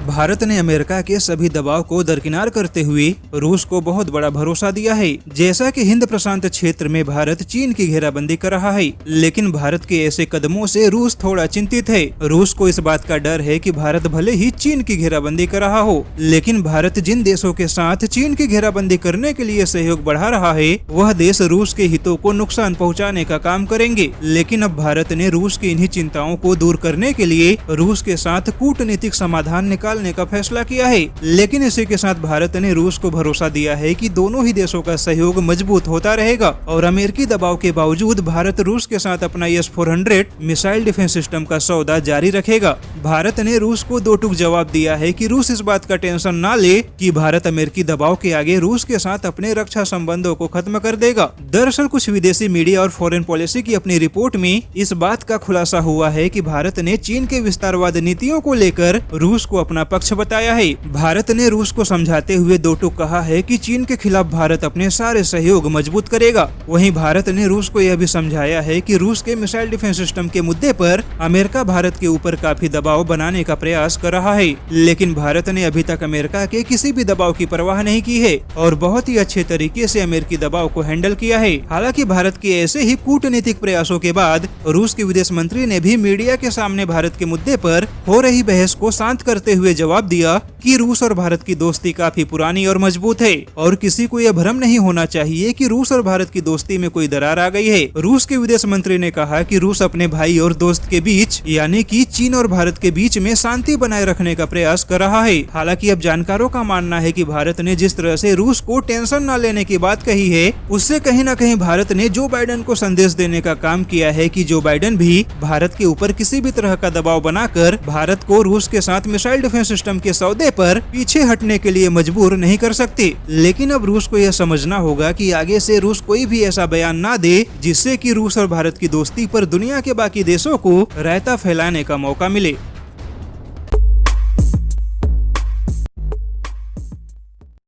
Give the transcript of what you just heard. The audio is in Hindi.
भारत ने अमेरिका के सभी दबाव को दरकिनार करते हुए रूस को बहुत बड़ा भरोसा दिया है। जैसा कि हिंद प्रशांत क्षेत्र में भारत चीन की घेराबंदी कर रहा है, लेकिन भारत के ऐसे कदमों से रूस थोड़ा चिंतित है। रूस को इस बात का डर है कि भारत भले ही चीन की घेराबंदी कर रहा हो, लेकिन भारत जिन देशों के साथ चीन की घेराबंदी करने के लिए सहयोग बढ़ा रहा है, वह देश रूस के हितों को नुकसान पहुँचाने का काम करेंगे। लेकिन अब भारत ने रूस की इन्हीं चिंताओं को दूर करने के लिए रूस के साथ कूटनीतिक समाधान निकालने का फैसला किया है। लेकिन इसी के साथ भारत ने रूस को भरोसा दिया है कि दोनों ही देशों का सहयोग मजबूत होता रहेगा और अमेरिकी दबाव के बावजूद भारत रूस के साथ अपना S-400 मिसाइल डिफेंस सिस्टम का सौदा जारी रखेगा। भारत ने रूस को दो टूक जवाब दिया है कि रूस इस बात का टेंशन ना ले कि भारत अमेरिकी दबाव के आगे रूस के साथ अपने रक्षा संबंधों को खत्म कर देगा। दरअसल कुछ विदेशी मीडिया और फॉरेन पॉलिसी की अपनी रिपोर्ट में इस बात का खुलासा हुआ है कि भारत ने चीन के विस्तारवाद नीतियों को लेकर रूस को अपना पक्ष बताया है। भारत ने रूस को समझाते हुए दो टूक कहा है कि चीन के खिलाफ भारत अपने सारे सहयोग मजबूत करेगा। वहीं भारत ने रूस को यह भी समझाया है कि रूस के मिसाइल डिफेंस सिस्टम के मुद्दे पर अमेरिका भारत के ऊपर काफी दबाव बनाने का प्रयास कर रहा है, लेकिन भारत ने अभी तक अमेरिका के किसी भी दबाव की परवाह नहीं की है और बहुत ही अच्छे तरीके से अमेरिकी दबाव को हैंडल किया है। हालांकि भारत के ऐसे ही कूटनीतिक प्रयासों के बाद रूस के विदेश मंत्री ने भी मीडिया के सामने भारत के मुद्दे पर हो रही बहस को शांत करते हुए जवाब दिया कि रूस और भारत की दोस्ती काफी पुरानी और मजबूत है और किसी को यह भ्रम नहीं होना चाहिए कि रूस और भारत की दोस्ती में कोई दरार आ गई है। रूस के विदेश मंत्री ने कहा कि रूस अपने भाई और दोस्त के बीच यानी कि चीन और भारत के बीच में शांति बनाए रखने का प्रयास कर रहा है। हालांकि अब जानकारों का मानना है कि भारत ने जिस तरह से रूस को टेंशन न लेने की बात कही है, उससे कहीं न कहीं भारत ने जो बाइडेन को संदेश देने का काम किया है कि जो बाइडेन भी भारत के ऊपर किसी भी तरह का दबाव बनाकर भारत को रूस के साथ मिसाइल डिफेंस सिस्टम के सौदे पर पीछे हटने के लिए मजबूर नहीं कर सकते। लेकिन अब रूस को यह समझना होगा कि आगे से रूस कोई भी ऐसा बयान ना दे जिससे कि रूस और भारत की दोस्ती पर दुनिया के बाकी देशों को रायता फैलाने का मौका मिले।